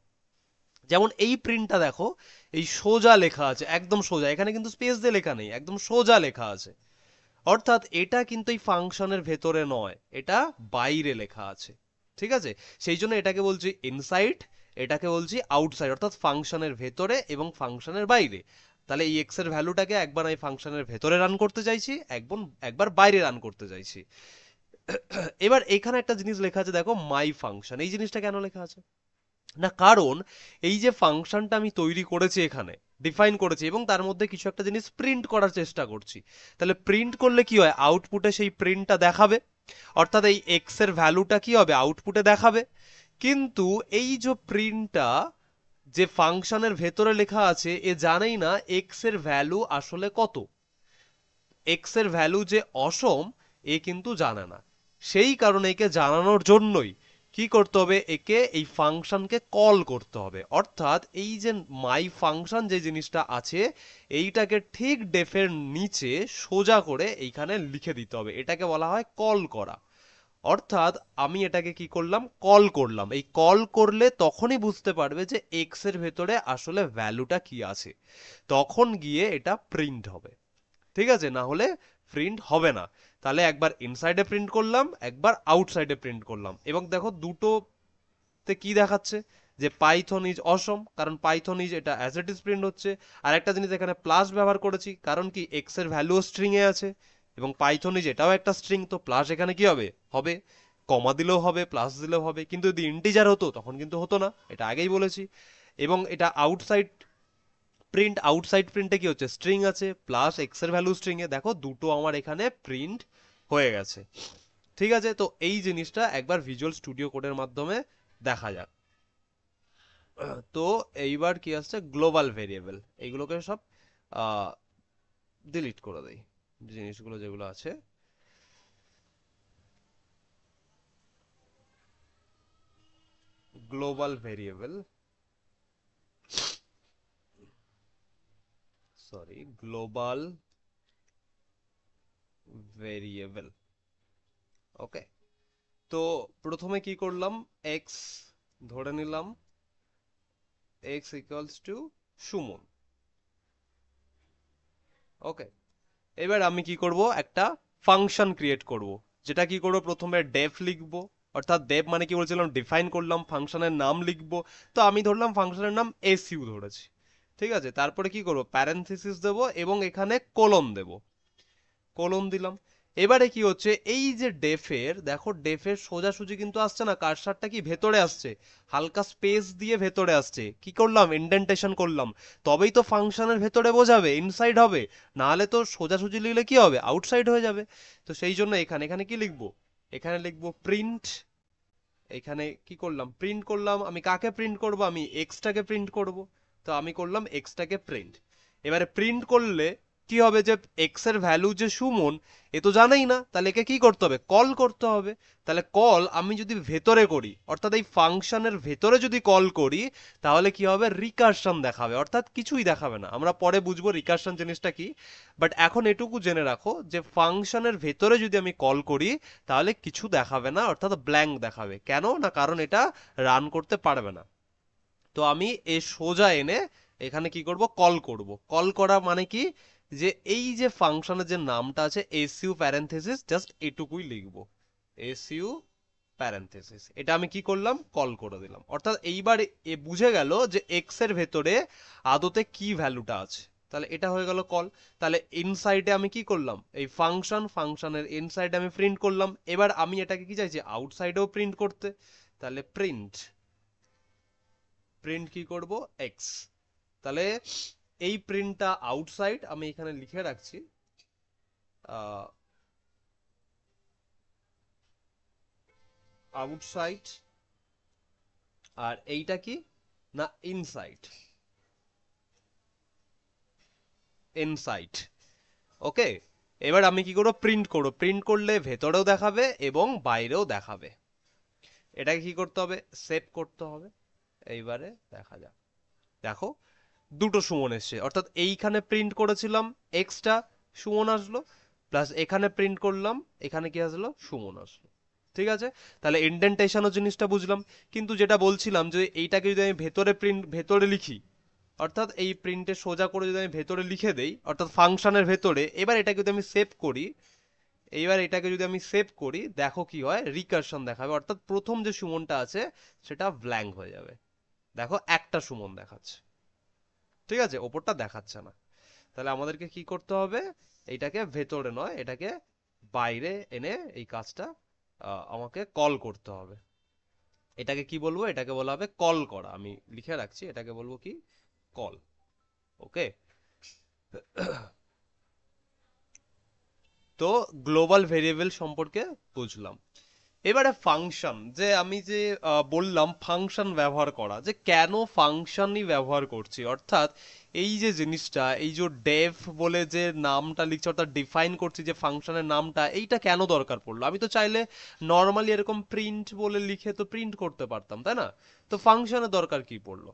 যেমন এই প্রিন্টটা দেখো, এই সোজা লেখা আছে, একদম সোজা, এখানে কিন্তু স্পেস দিয়ে লেখা নেই, একদম সোজা লেখা আছে। অর্থাৎ এটা কিন্তু এই ফাংশনের ভেতরে নয়, এটা বাইরে লেখা আছে। ঠিক আছে, সেই জন্য এটাকে বলছি ইনসাইড, এটাকে বলছি আউটসাইড, অর্থাৎ ফাংশনের ভেতরে এবং ফাংশনের বাইরে। তাহলে এই এক্স এর ভ্যালুটাকে একবার আমি ফাংশনের ভেতরে রান করতে চাইছি, একবার বাইরে রান করতে চাইছি। এবার এখানে একটা জিনিস লেখা আছে দেখো, মাই ফাংশন। এই জিনিসটা কেন লেখা আছে না, কারণ এই যে ফাংশনটা আমি তৈরি করেছি এখানে, ডিফাইন করেছি, এবং তার মধ্যে কিছু একটা জিনিস প্রিন্ট করার চেষ্টা করছি। তাহলে প্রিন্ট করলে কি হয়, আউটপুটে সেই প্রিন্টটা দেখাবে, অর্থাৎ এই এক্স এর ভ্যালুটা কি হবে, আউটপুটে দেখাবে। কিন্তু এই যে প্রিন্টটা যে ফাংশনের ভেতরে লেখা আছে, এ জানেই না এক্স এর ভ্যালু আসলে কত। এক্স এর ভ্যালু যে অসম, এ কিন্তু জানে না। সেই কারণে একে জানানোর জন্যই কি করতে হবে, একে এই ফাংশনকে কল করতে হবে। অর্থাৎ এই যে মাই ফাংশন যে জিনিসটা আছে, এইটাকে ঠিক ডেফের নিচে সোজা করে এইখানে লিখে দিতে হবে। এটাকে বলা হয় কল করা। অর্থাৎ আমি এটাকে কি করলাম, কল করলাম। এই কল করলে তখনই বুঝতে পারবে যে এক্স এর ভেতরে আসলে ভ্যালুটা কি আছে, তখন গিয়ে এটা প্রিন্ট হবে। ঠিক আছে, না হলে প্রিন্ট হবে না। তাহলে একবার ইনসাইডে প্রিন্ট করলাম, একবার আউটসাইডে প্রিন্ট করলাম, এবং দেখো দুটোতে কি দেখাচ্ছে, যে পাইথন ইজ অসম, কারণ পাইথন ইজ এটা অ্যাজ ইট ইজ প্রিন্ট হচ্ছে। আর একটা জিনিস এখানে প্লাস ব্যবহার করেছি, কারণ কি এক্স এর ভ্যালুও স্ট্রিং এ আছে, এবং পাইথন ইজ এটাও একটা স্ট্রিং, তো প্লাস এখানে কি হবে, হবে। কমা দিলেও হবে, প্লাস দিলেও হবে, কিন্তু যদি ইন্টিজার হতো তখন কিন্তু হতো না, এটা আগেই বলেছি। এবং এটা আউটসাইড প্রিন্ট, আউটসাইড প্রিন্টে কি হচ্ছে, স্ট্রিং আছে প্লাস এক্স এর ভ্যালু স্ট্রিং এ, দেখো দুটো আমার এখানে প্রিন্ট হয়ে গেছে। ঠিক আছে, তো এই জিনিসটা একবার ভিজুয়াল স্টুডিও কোডের মাধ্যমে দেখা যাক। তো এইবার কি আসছে, গ্লোবাল ভেরিয়েবল। এইগুলোকে সব ডিলিট করে দেই, জিনিসগুলো যেগুলো আছে। Global variable, sorry, global variable. Okay, তো প্রথমে কি করলাম, এক্স ধরে নিলাম, X equals to Suman. Okay, এবার আমি কি করব, একটা ফাংশন ক্রিয়েট করব। যেটা কি করব, প্রথমে ডেফ লিখব, অর্থাৎ ডেফ মানে কি বলছিলাম, ডিফাইন করলাম, ফাংশনের নাম লিখব। তো আমি ধরলাম ফাংশনের নাম এসইউ ধরেছি। ঠিক আছে, তারপরে কি করব, প্যারেনথেসিস দেব এবং এখানে কোলন দেব, কোলন দিলাম। এবারে কি হচ্ছে, এই যে ডেফের, দেখো ডেফের সোজাসুজি কিন্তু আসছে না, কার্সারটা কি ভেতরে আসছে, হালকা স্পেস দিয়ে ভেতরে আসছে। কি করলাম, ইন্ডেন্টেশন করলাম, তবেই তো ফাংশনের ভেতরে বোঝাবে, ইনসাইড হবে। না হলে তো সোজাসুজি লিখলে কি হবে, আউটসাইড হয়ে যাবে। তো সেই জন্য এখানে এখানে কি লিখবো, এখানে লিখবো প্রিন্ট। এখানে কি করলাম, প্রিন্ট করলাম। আমি কাকে প্রিন্ট করব, আমি এক্সটাকে প্রিন্ট করব। তো আমি করলাম এক্সটাকে প্রিন্ট। এবারে প্রিন্ট করলে কি হবে যে এক্স এর ভ্যালু যে সুমন, এ তো জানেই না, তাহলে একে কি করতে হবে, কল করতে হবে। তাহলে কল আমি যদি ভেতরে করি, অর্থাৎ এই ফাংশনের ভেতরে যদি কল করি, তাহলে কি হবে, রিকারশন দেখাবে, অর্থাৎ কিছুই দেখাবে না। আমরা পরে বুঝবো রিকারশন জিনিসটা কি, বাট এখন এটুকু জেনে রাখো যে ফাংশনের ভেতরে যদি আমি কল করি, তাহলে কিছু দেখাবে না, অর্থাৎ ব্ল্যাঙ্ক দেখাবে। কেন না, কারণ এটা রান করতে পারবে না। তো আমি এ সোজা এনে এখানে কি করব, কল করব। কল করা মানে কি, যে এই যে ফাংশনের যে নামটা আছে এসইউ প্যারেনথেসিস, জাস্ট এটুকুই লিখবো, এসইউ প্যারেনথেসিস। এটা আমি কি করলাম, কল করে দিলাম। অর্থাৎ এইবার এ বুঝে গেল যে এক্স এর ভেতরে আদতে কি ভ্যালুটা আছে। তাহলে এটা হয়ে গেল কল। তাহলে ইনসাইডে আমি কি করলাম, এই ফাংশনের ইনসাইডে আমি প্রিন্ট করলাম। এবার আমি এটাকে কি চাইছি, আউটসাইডেও প্রিন্ট করতে। তাহলে প্রিন্ট প্রিন্ট কি করব, এক্স। তাহলে এই প্রিন্টটা আউটসাইড আমি এখানে লিখে রাখছি, আউটসাইড। আর এইটা কি না, ইনসাইড, ইনসাইড। ওকে, এবার আমি কি করব, প্রিন্ট করব। প্রিন্ট করলে ভেতরেও দেখাবে এবং বাইরেও দেখাবে। এটাকে কি করতে হবে, সেভ করতে হবে। এইবারে দেখা যাক, দেখো দুটো সুমন এসছে, অর্থাৎ এইখানে প্রিন্ট করেছিলাম এক্সটা, সুমন আসলো, প্লাস এখানে প্রিন্ট করলাম, এখানে কি আসলো, সুমন আসলো। ঠিক আছে, তাহলে ইন্ডেন্টেশনও জিনিসটা বুঝলাম। কিন্তু যেটা বলছিলাম যে এইটাকে যদি আমি ভেতরে লিখি, অর্থাৎ এই প্রিন্টে সোজা করে যদি আমি ভেতরে লিখে দেই, অর্থাৎ ফাংশনের ভেতরে, এবার এটাকে যদি আমি সেভ করি, এইবার এটাকে যদি আমি সেভ করি, দেখো কি হয়, রিকারশন দেখাবে। অর্থাৎ প্রথম যে সুমনটা আছে সেটা ব্ল্যাঙ্ক হয়ে যাবে। দেখো একটা সুমন দেখাচ্ছে, ঠিক আছে, ওপরটা দেখাচ্ছে না। তাহলে আমাদেরকে কি করতে হবে, এইটাকে ভেতরে নয়, এটাকে বাইরে এনে এই কাজটা আমাকে কল করতে হবে। এটাকে কি বলবো, এটাকে বলা হবে কল করা। আমি লিখে রাখছি, এটাকে বলবো কি, কল। ওকে, তো গ্লোবাল ভেরিয়েবল সম্পর্কে বুঝলাম। এবারে ফাংশন, যে আমি যে বললাম ফাংশন ব্যবহার করা, যে কেন ফাংশনই ব্যবহার করছি, অর্থাৎ এই যে জিনিসটা, এই যে ডেফ বলে যে নামটা লিখছি, অর্থাৎ ডিফাইন করছি যে ফাংশনের নামটা, এইটা কেন দরকার পড়লো। আমি তো চাইলে নর্মালি এরকম প্রিন্ট বলে লিখে তো প্রিন্ট করতে পারতাম, তাই না? তো ফাংশনের দরকার কি পড়লো?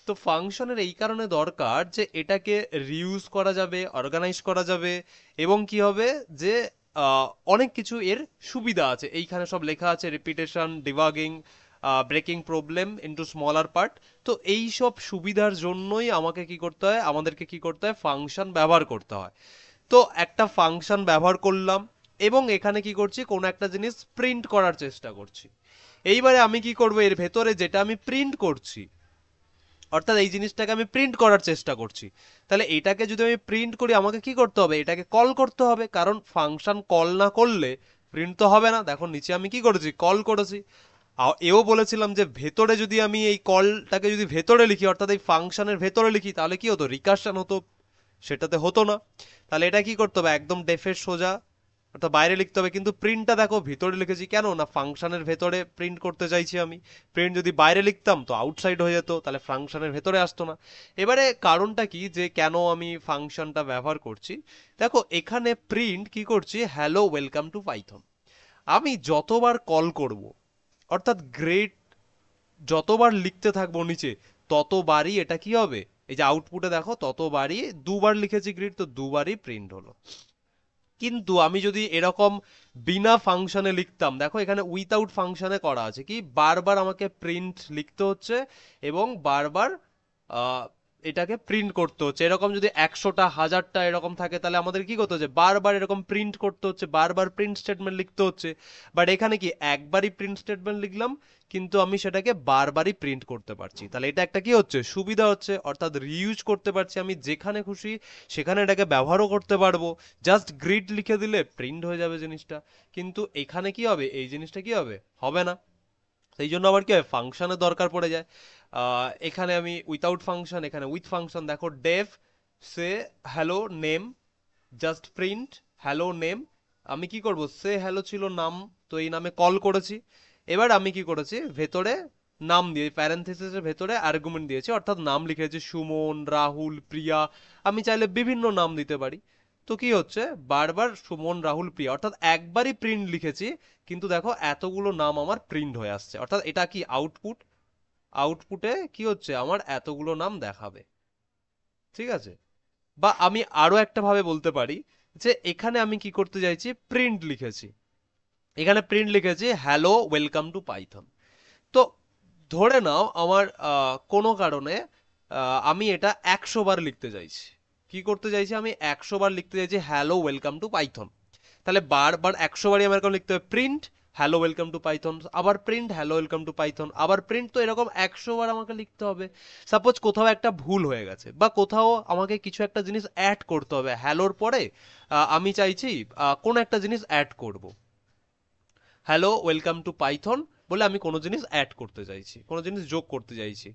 তো ফাংশনের এই কারণে দরকার যে এটাকে রিউজ করা যাবে, অর্গানাইজ করা যাবে, এবং কি হবে যে অনেক কিছু এর সুবিধা আছে। এইখানে সব লেখা আছে, repetition, debugging, breaking problem into smaller part. তো এই সব সুবিধার জন্যই আমাকে কি করতে হয়, আমাদেরকে কি করতে হয়, ফাংশন ব্যবহার করতে হয়। তো একটা ফাংশন ব্যবহার করলাম এবং এখানে কি করছি, কোনো একটা জিনিস প্রিন্ট করার চেষ্টা করছি। এইবারে আমি কি করব, এর ভেতরে যেটা আমি প্রিন্ট করছি, অর্থাৎ এই জিনিসটাকে আমি প্রিন্ট করার চেষ্টা করছি, তাহলে এটাকে যদি আমি প্রিন্ট করি, আমাকে কি করতে হবে, এটাকে কল করতে হবে। কারণ ফাংশন কল না করলে প্রিন্ট তো হবে না। দেখো নিচে আমি কি করেছি, কল করেছি। এও বলেছিলাম যে ভেতরে যদি আমি এই কলটাকে যদি ভেতরে লিখি, অর্থাৎ এই ফাংশনের ভেতরে লিখি, তাহলে কি হতো, রিকারশন হতো। সেটাতে হতো না। তাহলে এটা কি করতে হবে, একদম ডেফের সোজা, অর্থাৎ বাইরে লিখতে হবে। কিন্তু প্রিন্টটা দেখো ভিতরে লিখেছি, কেন না, ফাংশনের ভেতরে প্রিন্ট করতে চাইছি আমি। প্রিন্ট যদি বাইরে লিখতাম তো আউটসাইড হয়ে যেত, তাহলে ফাংশনের ভেতরে আসতো না। এবারে কারণটা কি, যে কেন আমি ফাংশনটা ব্যবহার করছি, দেখো এখানে প্রিন্ট কি করছি, হ্যালো ওয়েলকাম টু পাইথন। আমি যতবার কল করব, অর্থাৎ গ্রেড যতবার লিখতে থাকবো নিচে, ততবারই এটা কি হবে, এই যে আউটপুটে দেখো, ততবারই, দুবার লিখেছি গ্রিড, তো দুবারই প্রিন্ট হলো। কিন্তু আমি যদি এরকম বিনা ফাংশনে লিখতাম, দেখো এখানে উইথাউট ফাংশনে করা আছে কি, বারবার আমাকে প্রিন্ট লিখতে হচ্ছে এবং বারবার আহ, এটাকে প্রিন্ট করতে হচ্ছে। এরকম যদি 100টা 1000টা এরকম থাকে, তাহলে আমাদের কি করতে হচ্ছে, বারবার এরকম প্রিন্ট করতে হচ্ছে, বারবার প্রিন্ট স্টেটমেন্ট লিখতে হচ্ছে। বাট এখানে কি, একবারই প্রিন্ট স্টেটমেন্ট লিখলাম, কিন্তু আমি সেটাকে বারবারই প্রিন্ট করতে পারছি। তাহলে এটা একটা কি হচ্ছে, সুবিধা হচ্ছে, অর্থাৎ রিইউজ করতে পারছি। আমি যেখানে খুশি সেখানে এটাকে ব্যবহারও করতে পারবো। জাস্ট গ্রিড লিখে দিলে প্রিন্ট হয়ে যাবে জিনিসটা। কিন্তু এখানে কি হবে, এই জিনিসটা কি হবে, হবে না। সেই জন্য আবার কি হয়, ফাংশনের দরকার পড়ে যায়। এখানে আমি উইথাউট ফাংশন, এখানে উইথ ফাংশন। দেখো def say hello name, just print hello name. আমি কি করব, সে হ্যালো ছিল নাম, তো এই নামে কল করেছি। এবার আমি কি করেছি, ভেতরে নাম দিয়ে প্যারেনথেসিসের ভেতরে আর্গুমেন্ট দিয়েছি, অর্থাৎ নাম লিখেছি সুমন, রাহুল, প্রিয়া। আমি চাইলে বিভিন্ন নাম দিতে পারি। তো কি হচ্ছে, বারবার সুমন, রাহুল, প্রিয়া, অর্থাৎ একবারই প্রিন্ট লিখেছি, কিন্তু দেখো এতগুলো নাম আমার প্রিন্ট হয়ে আসছে, অর্থাৎ এটা কি আউটপুট। আউটপুটে কি হচ্ছে, আমার এতগুলো নাম দেখাবে। ঠিক আছে। বা আমি আরো একটা ভাবে বলতে পারি যে এখানে আমি কি করতে চাইছি, প্রিন্ট লিখেছি। এখানে প্রিন্ট লিখেছি হ্যালো ওয়েলকাম টু পাইথন। তো ধরে নাও আমার কোনো কারণে আমি এটা 100 বার লিখতে চাইছি। কি করতে চাইছি, আমি 100 বার লিখতে চাইছি হ্যালো ওয়েলকাম টু পাইথন। তাহলে বারবার 100 বারই আমার এখন লিখতে হবে print hello welcome to Python, আবার print hello welcome to Python, আবার প্রিন্ট। তো এরকম 100 বার আমাকে লিখতে হবে। সাপোজ কোথাও একটা ভুল হয়ে গেছে, বা কোথাও আমাকে কিছু একটা জিনিস অ্যাড করতে হবে হ্যালোর পরে। আমি চাইছি কোনো একটা জিনিস অ্যাড করব, হ্যালো ওয়েলকাম টু পাইথন বলে আমি কোনো জিনিস অ্যাড করতে চাইছি, কোনো জিনিস যোগ করতে চাইছি।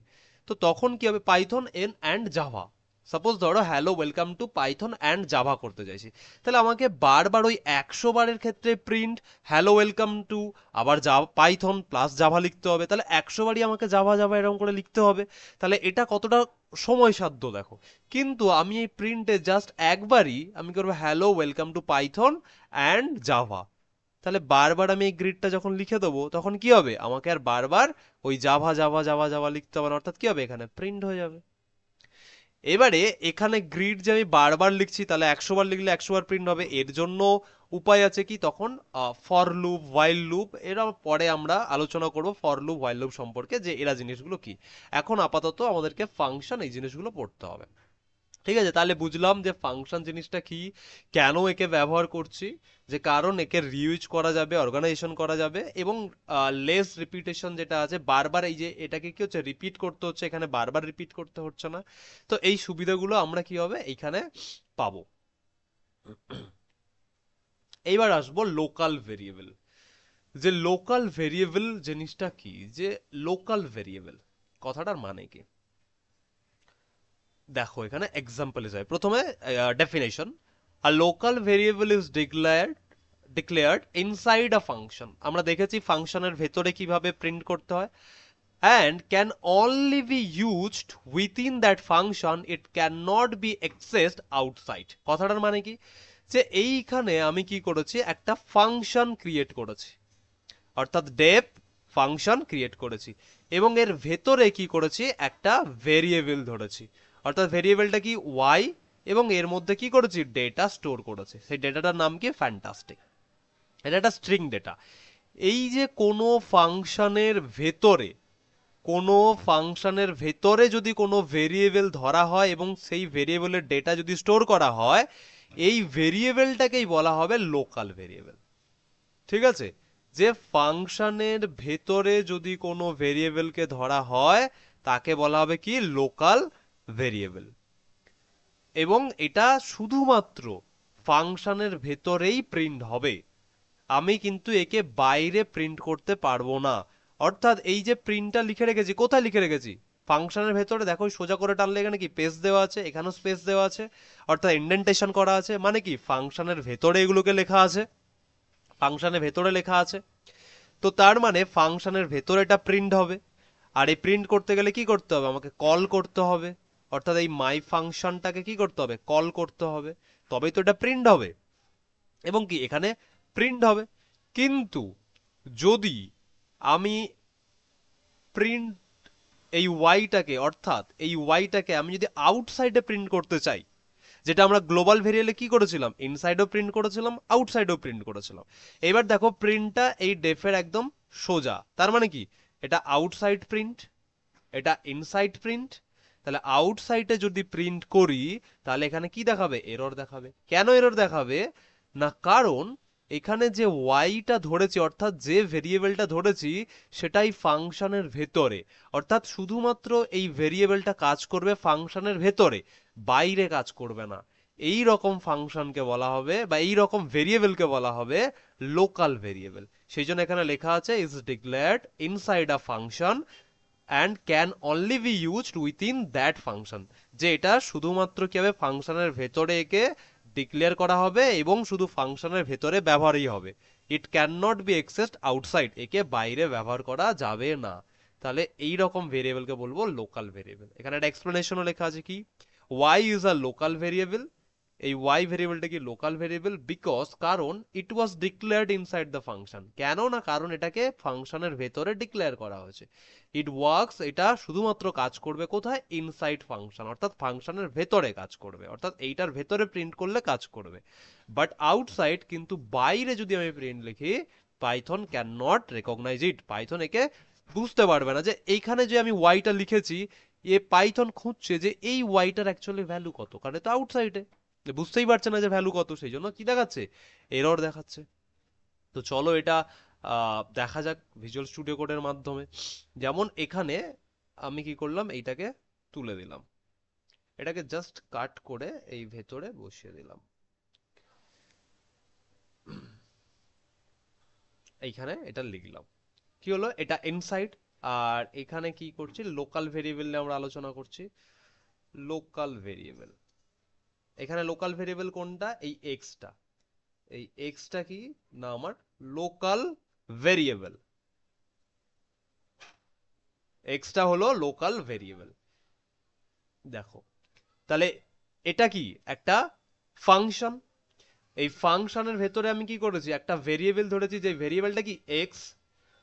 তো তখন কি হবে, Python N and Java. Suppose ধরো hello welcome to Python and Java করতে চাইছি, তাহলে আমাকে বারবার ওই 100 বারের ক্ষেত্রে প্রিন্ট হ্যালো ওয়েলকাম টু, আবার জাভা পাইথন প্লাস জাভা লিখতে হবে। তাহলে 100 বারই আমাকে জাভা জাভা এরকম করে লিখতে হবে। তাহলে এটা কতটা সময় সাধ্য দেখো। কিন্তু আমি এই প্রিন্টে জাস্ট একবারই আমি করবো hello welcome to Python and Java. তাহলে বারবার আমি এই গ্রিডটা যখন লিখে দেবো, তখন কি হবে, আমাকে আর বারবার ওই জাভা জাভা জাভা জাভা লিখতে হবে না, অর্থাৎ কি হবে, এখানে প্রিন্ট হয়ে যাবে। এবারে এখানে গ্রিড যে আমি বারবার লিখছি, তাহলে 100 বার লিখলে 100 বার প্রিন্ট হবে। এর জন্য উপায় আছে কি, তখন ফর লুপ, হোয়াইল লুপ, এরা পরে আমরা আলোচনা করব ফর লুপ, হোয়াইল লুপ সম্পর্কে, যে এরা জিনিসগুলো কি। এখন আপাতত আমাদেরকে ফাংশন এই জিনিসগুলো পড়তে হবে। ঠিক আছে, তাহলে বুঝলাম যে ফাংশন জিনিসটা কি, কেন একে ব্যবহার করছি, যে কারণ একে রিউজ করা যাবে, অর্গানাইজেশন করা যাবে, এবং লেস রিপিটেশন যেটা আছে, বারবার এই যে এটাকে কি হচ্ছে রিপিট করতে হচ্ছে, এখানে বারবার রিপিট করতে হচ্ছে না। তো এই সুবিধাগুলো আমরা কি হবে এইখানে পাবো। এইবার আসবো লোকাল ভেরিয়েবল। যে লোকাল ভেরিয়েবল জিনিসটা কি, যে লোকাল ভেরিয়েবল কথাটার মানে কি, দেখো এখানে এক্সাম্পল হিসেবে প্রথমে definition. A local variable is declared inside a function. আমরা দেখেছি ফাংশনের ভেতরে কিভাবে প্রিন্ট করতে হয়। And can only be used within that function, it can not be accessed outside. কথাটার মানে কি, যে এইখানে আমি কি করেছি, একটা ফাংশন ক্রিয়েট করেছি, অর্থাৎ ডেপ ফাংশন ক্রিয়েট করেছি, এবং এর ভেতরে কি করেছি, একটা ভেরিয়েবল ধরেছি, অর্থাৎ ভেরিয়েবলটা কি ওয়াই, এবং এর মধ্যে কি করেছি, ডেটা স্টোর করেছি। সেই ডেটাটার নাম কি, ফ্যান্টাস্টিক। এটা একটা স্ট্রিং ডেটা। এই যে কোনো ফাংশনের ভেতরে, কোনো ফাংশনের ভেতরে যদি কোনো ভেরিয়েবল ধরা হয় এবং সেই ভেরিয়েবলের ডেটা যদি স্টোর করা হয়, এই ভেরিয়েবলটাকেই বলা হবে লোকাল ভেরিয়েবল। ঠিক আছে, যে ফাংশনের ভেতরে যদি কোনো ভেরিয়েবলকে ধরা হয়, তাকে বলা হবে কি, লোকাল ভেরিয়েবল। এবং এটা শুধুমাত্র ফাংশনের ভেতরেই প্রিন্ট হবে, আমি কিন্তু একে বাইরে প্রিন্ট করতে পারবো না। অর্থাৎ এই যে প্রিন্টটা লিখে রেখেছি, কোথায় লিখে রেখেছি, ফাংশনের ভেতরে। দেখো সোজা করে টানলে এখানে কি স্পেস দেওয়া আছে, এখানেও স্পেস দেওয়া আছে, অর্থাৎ ইন্ডেন্টেশন করা আছে, মানে কি ফাংশনের ভেতরে এগুলোকে লেখা আছে, ফাংশনের ভেতরে লেখা আছে। তো তার মানে ফাংশনের ভেতরে এটা প্রিন্ট হবে। আর এই প্রিন্ট করতে গেলে কি করতে হবে, আমাকে কল করতে হবে, অর্থাৎ এই মাই ফাংশনটাকে কি করতে হবে, কল করতে হবে, তবেই তো এটা প্রিন্ট হবে, এবং কি এখানে প্রিন্ট হবে। কিন্তু যদি আমি প্রিন্ট এই ওয়াইটাকে, অর্থাৎ এই ওয়াইটাকে আমি যদি আউটসাইডে প্রিন্ট করতে চাই, যেটা আমরা গ্লোবাল ভেরিয়েবলে কি করেছিলাম, ইনসাইডও প্রিন্ট করেছিলাম, আউটসাইডও প্রিন্ট করেছিলাম। এবার দেখো প্রিন্টটা এই ডেফের একদম সোজা, তার মানে কি, এটা আউটসাইড প্রিন্ট, এটা ইনসাইড প্রিন্ট। তাহলে আউটসাইডে যদি প্রিন্ট করি, তাহলে এখানে কি দেখাবে, এরর দেখাবে। কেন এরর দেখাবে না, কারণ এখানে যে ওয়াইটা ধরেছি, অর্থাৎ যে ভেরিয়েবলটা ধরেছি, সেটাই ফাংশনের ভেতরে, অর্থাৎ শুধুমাত্র এই ভেরিয়েবলটা কাজ করবে ফাংশনের ভেতরে, বাইরে কাজ করবে না। এই রকম ফাংশনকে বলা হবে, বা এই রকম ভেরিয়েবলকে বলা হবে লোকাল ভেরিয়েবল। সেই জন্য এখানে লেখা আছে is declared inside a function and can only be used within that function. যে এটা শুধুমাত্র কি হবে, ফাংশনের ভেতরে একে ডিক্লেয়ার করা হবে এবং শুধু ফাংশনের ভেতরে ব্যবহারই হবে। It can not be accessed outside, একে বাইরে ব্যবহার করা যাবে না। তাহলে এই রকম ভেরিয়েবলকে বলবো লোকাল ভেরিয়েবল। এখানে একটা এক্সপ্লেনেশনও লেখা আছে কি, y is a local variable. এই y ভেরিয়েবলটা কি লোকাল ভেরিয়েবল বিকজ, কারণ ইট was declared inside the function. কেন না কারণ এটাকে ফাংশনের ভেতরে ডিক্লেয়ার করা হয়েছে। ইট ওয়ার্কস, এটা শুধুমাত্র কাজ করবে কোথায়, ইনসাইড ফাংশন, অর্থাৎ ফাংশনের ভেতরে কাজ করবে, অর্থাৎ এইটার ভেতরে প্রিন্ট করলে কাজ করবে। বাট আউটসাইড, কিন্তু বাইরে যদি আমি প্রিন্ট লিখি, Python can not recognise it, Python একে বুঝতে পারবে না যে এইখানে যে আমি ওয়াইটা লিখেছি, এ পাইথন খুঁজছে যে এই ওয়াইটার অ্যাকচুয়ালি ভ্যালু কত, কারণ এটা আউটসাইডে বুঝতেই পারছে না যে ভ্যালু কত, সেই জন্য কি দেখাচ্ছে, এরর দেখাচ্ছে। তো চলো এটা দেখা যাক ভিজুয়াল স্টুডিও কোডের মাধ্যমে। যেমন এখানে আমি কি করলাম, এইটাকে তুলে দিলাম, এটাকে জাস্ট কাট করে এই ভেতরে বসিয়ে দিলাম, এইখানে এটা লিখলাম, কি হলো, এটা ইনসাইড। আর এখানে কি করছি, লোকাল ভেরিয়েবল নিয়ে আমরা আলোচনা করছি। লোকাল ভেরিয়েবল, এখানে লোকাল ভেরিয়েবল কোনটা, এই এক্সটা, এই এক্সটা কি না আমার লোকাল ভেরিয়েবল, এক্সটা হলো লোকাল ভেরিয়েবল। দেখো তাহলে এটা কি একটা ফাংশন, এই ফাংশনের ভেতরে আমি কি করেছি, একটা ভেরিয়েবল ধরেছি, যে ভেরিয়েবলটা কি এক্স,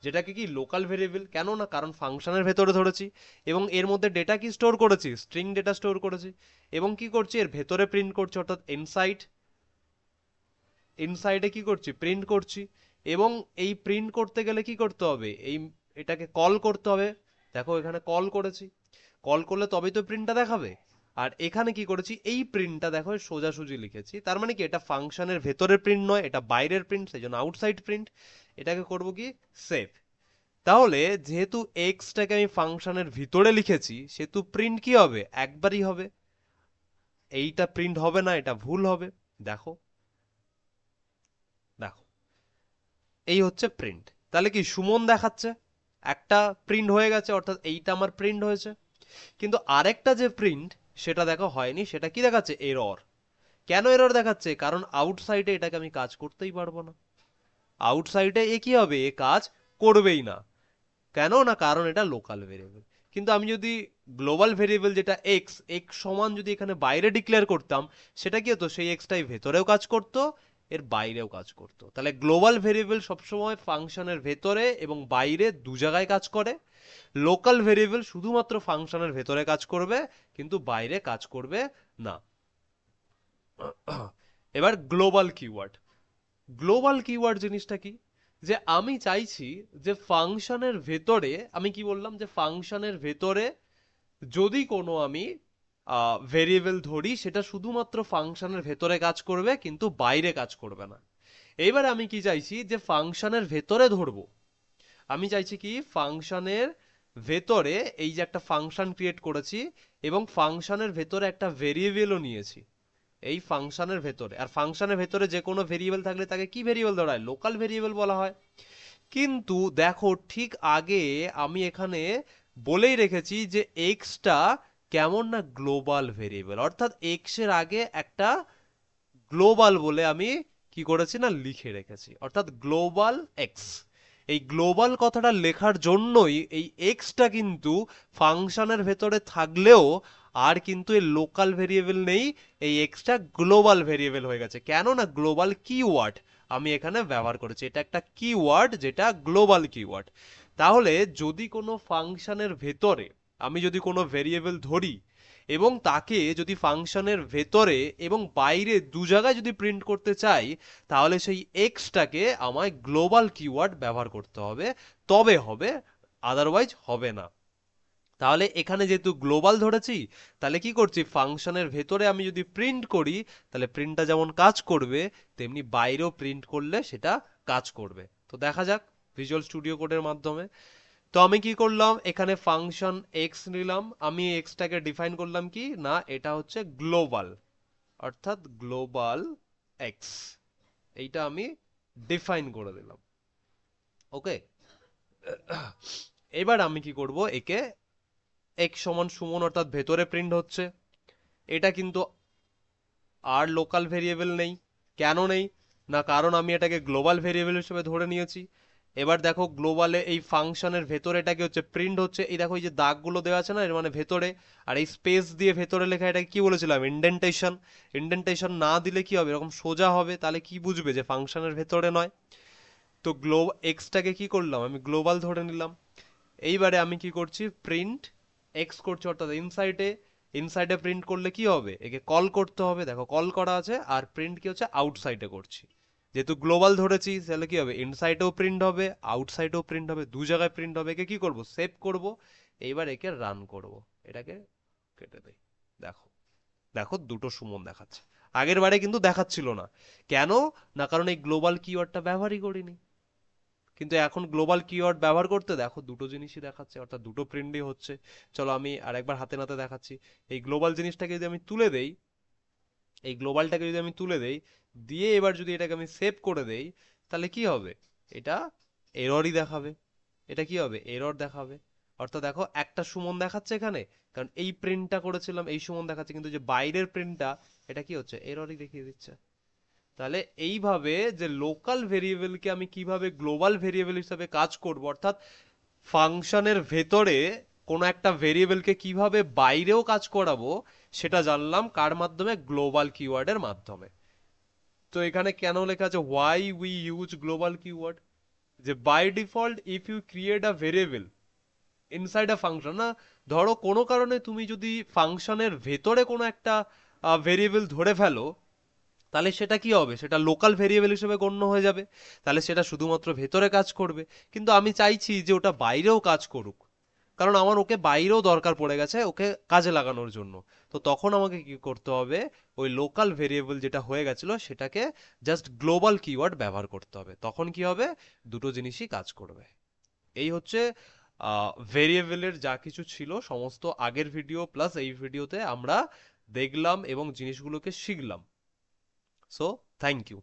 যেটাকে কি লোকাল ভেরিয়েবল, কেন না কারণ ফাংশনের ভেতরে ধরেছি, এবং এর মধ্যে ডেটা কি স্টোর করেছি, স্ট্রিং ডেটা স্টোর করেছি, এবং কি করছি এর ভেতরে প্রিন্ট করছি, অর্থাৎ ইনসাইড, ইনসাইডে কি করছি, প্রিন্ট করছি। এবং এই প্রিন্ট করতে গেলে কি করতে হবে, এই এটাকে কল করতে হবে। দেখো এখানে কল করেছি, কল করলে তবেই তো প্রিন্টটা দেখাবে। আর এখানে কি করেছি, এই প্রিন্টটা দেখো সোজাসুজি লিখেছি, তার মানে কি এটা ফাংশনের ভেতরের প্রিন্ট নয়, এটা বাইরের প্রিন্ট, সেই জন্য আউটসাইড প্রিন্ট। এটাকে করব কি সেভ। তাহলে যেহেতু এক্সটাকে আমি ফাংশনের ভিতরে লিখেছি, সেহেতু প্রিন্ট কি হবে, একবারই হবে, এইটা প্রিন্ট হবে না, এটা ভুল হবে। দেখো দেখো এই হচ্ছে প্রিন্ট। তাহলে কি সুমন দেখাচ্ছে, একটা প্রিন্ট হয়ে গেছে, অর্থাৎ এইটা আমার প্রিন্ট হয়েছে। কিন্তু আরেকটা যে প্রিন্ট, সেটা দেখো হয়নি, সেটা কি দেখাচ্ছে, এরর। কেন এরর দেখাচ্ছে, কারণ আউটসাইডে এটাকে আমি কাজ করতেই পারবো না, আউটসাইডে এ কি হবে, এ কাজ করবেই না। কেন না কারণ এটা লোকাল ভেরিয়েবল। কিন্তু আমি যদি গ্লোবাল ভেরিয়েবল যেটা এক্স, এক্স সমান যদি এখানে বাইরে ডিক্লেয়ার করতাম, সেটা কি হতো, সেই এক্সটাই ভেতরেও কাজ করতো, এর বাইরেও কাজ করতো। তাহলে গ্লোবাল ভেরিয়েবল সবসময় ফাংশনের ভেতরে এবং বাইরে দু জায়গায় কাজ করে, লোকাল ভেরিয়েবল শুধুমাত্র ফাংশনের ভেতরে কাজ করবে, কিন্তু বাইরে কাজ করবে না। এবার গ্লোবাল কিওয়ার্ড, গ্লোবাল কিওয়ার্ড জিনিসটা কি, যে আমি চাইছি যে ফাংশনের ভেতরে, আমি কি বললাম, যে ফাংশনের ভেতরে যদি কোনো আমি ভেরিয়েবল ধরি, সেটা শুধুমাত্র ফাংশনের ভেতরে কাজ করবে, কিন্তু বাইরে কাজ করবে না। এইবার আমি কি চাইছি, যে ফাংশনের ভেতরে ধরবো, আমি চাইছি কি ফাংশনের ভেতরে, এই যে একটা ফাংশন ক্রিয়েট করেছি, এবং ফাংশনের ভেতরে একটা ভেরিয়েবলও নিয়েছি এই ফাংশনের ভেতরে। আর ফাংশনের ভেতরে যে কোনো ভেরিয়েবল থাকলে তাকে কি ভেরিয়েবল ধরা হয়, লোকাল ভেরিয়েবল বলা হয়। কিন্তু দেখো ঠিক আগে আমি এখানে বলেই রেখেছি যে এক্সটা কেমন না গ্লোবাল ভেরিয়েবল, অর্থাৎ এক্স এর আগে একটা গ্লোবাল বলে আমি কি করেছি না লিখে রেখেছি, অর্থাৎ গ্লোবাল এক্স। এই গ্লোবাল কথাটা লেখার জন্যই এই এক্সটা কিন্তু ফাংশনের ভেতরে থাকলেও আর কিন্তু এই লোকাল ভেরিয়েবল নেই, এই এক্সটা গ্লোবাল ভেরিয়েবল হয়ে গেছে। কেন না গ্লোবাল কিওয়ার্ড আমি এখানে ব্যবহার করেছি, এটা একটা কিওয়ার্ড যেটা গ্লোবাল কিওয়ার্ড। তাহলে যদি কোনো ফাংশনের ভেতরে আমি যদি কোনো ভেরিয়েবল ধরি, এবং তাকে যদি ফাংশনের ভেতরে এবং বাইরে দু জায়গায় যদি প্রিন্ট করতে চাই, তাহলে সেই এক্সটাকে আমায় গ্লোবাল কিওয়ার্ড ব্যবহার করতে হবে, তবে হবে, আদারওয়াইজ হবে না। তাহলে এখানে যেহেতু গ্লোবাল ধরেছি, তাহলে কি করছি, ফাংশনের ভেতরে আমি যদি প্রিন্ট করি, তাহলে প্রিন্টটা যেমন কাজ করবে, তেমনি বাইরেও প্রিন্ট করলে সেটা কাজ করবে। তো দেখা যাক ভিজুয়াল স্টুডিও কোডের মাধ্যমে। তো আমি কি করলাম, এখানে ফাংশন এক্স নিলাম, আমি এক্সটাকে ডিফাইন করলাম কি না, এটা হচ্ছে গ্লোবাল, অর্থাৎ গ্লোবাল এক্স, এইটা আমি ডিফাইন করে দিলাম। ওকে, এবার আমি কি করব, একে এক্স সমান সুমন, অর্থাৎ ভেতরে প্রিন্ট হচ্ছে, এটা কিন্তু আর লোকাল ভেরিয়েবল নেই। কেন নেই না কারণ আমি এটাকে গ্লোবাল ভেরিয়েবল হিসেবে ধরে নিয়েছি। এবার দেখো গ্লোবালে এই ফাংশনের ভেতরে এটা কি হচ্ছে, প্রিন্ট হচ্ছে। এই দেখো এই যে দাগগুলো দেওয়া আছে না, এর মানে ভেতরে। আর এই স্পেস দিয়ে ভেতরে লেখা, এটা কি বলেছিলাম, ইন্ডেন্টেশন। ইন্ডেন্টেশন না দিলে কি হবে, এরকম সোজা হবে, তাহলে কি বুঝবে যে ফাংশনের ভেতরে নয়। তো এক্সটাকে কি করলাম, আমি গ্লোবাল ধরে নিলাম। এইবারে আমি কি করছি, প্রিন্ট এক্স করছি, অর্থাৎ ইনসাইডে। ইনসাইডে প্রিন্ট করলে কি হবে, একে কল করতে হবে, দেখো কল করা আছে। আর প্রিন্ট কি হচ্ছে, আউটসাইডে করছি। যেহেতু গ্লোবাল ধরেছি তাহলে কি হবে, ইনসাইডেও প্রিন্ট হবে, আউটসাইডেও প্রিন্ট হবে, দু জায়গায় প্রিন্ট হবে। একে কি করব, সেভ করব। এইবার একে রান করব। এটাকে কেটে দেই। দেখো, দেখো দুটো সুমন দেখাচ্ছে। আগের বারে কিন্তু দেখাচ্ছিল না। কেন না, কারণ এই গ্লোবাল কিওয়ার্ডটা ব্যবহারই করিনি। কিন্তু এখন গ্লোবাল কিওয়ার্ড ব্যবহার করতে দেখো দুটো জিনিসই দেখাচ্ছে, অর্থাৎ দুটো প্রিন্টই হচ্ছে। চলো আমি আরেকবার হাতে নাতে দেখাচ্ছি। এই গ্লোবাল জিনিসটাকে যদি আমি তুলে দেই, এই গ্লোবালটাকে যদি আমি তুলে দেই, দিয়ে এবার যদি এটাকে আমি সেভ করে দেই, তাহলে কি হবে, এটা এররই দেখাবে। এটা কি হবে, এরর দেখাবে। অর্থাৎ দেখো একটা সুমন দেখাচ্ছে এখানে, কারণ এই প্রিন্টটা করেছিলাম, এই সুমন দেখাচ্ছে, কিন্তু যে বাইরের প্রিন্টটা, এটা কি হচ্ছে, এররই দেখিয়ে দিচ্ছে। তাহলে এইভাবে যে লোকাল ভেরিয়েবলকে আমি কিভাবে গ্লোবাল ভেরিয়েবল হিসাবে কাজ করব, অর্থাৎ ফাংশনের ভেতরে কোনো একটা ভেরিয়েবলকে কিভাবে বাইরেও কাজ করাবো, সেটা জানলাম কার মাধ্যমে, গ্লোবাল কিওয়ার্ডের মাধ্যমে। তো এখানে কেন লেখা আছে why we use global keyword, যে by default if you create a variable inside a function, না ধরো কোনো কারণে তুমি যদি ফাংশনের ভেতরে কোনো একটা ভেরিয়েবল ধরে ফেলো, তাহলে সেটা কি হবে, সেটা লোকাল ভেরিয়েবল হিসেবে গণ্য হয়ে যাবে। তাহলে সেটা শুধুমাত্র ভেতরে কাজ করবে। কিন্তু আমি চাইছি যে ওটা বাইরেও কাজ করুক, কারণ আমার ওকে বাইরেও দরকার পড়ে গেছে ওকে কাজে লাগানোর জন্য। তো তখন আমাকে কি করতে হবে, ওই লোকাল ভেরিয়েবল যেটা হয়ে গেছিল সেটাকে জাস্ট গ্লোবাল কিওয়ার্ড ব্যবহার করতে হবে। তখন কি হবে, দুটো জিনিসই কাজ করবে। এই হচ্ছে ভেরিয়েবলের যা কিছু ছিল সমস্ত আগের ভিডিও প্লাস এই ভিডিওতে আমরা দেখলাম এবং জিনিসগুলোকে শিখলাম। So thank you.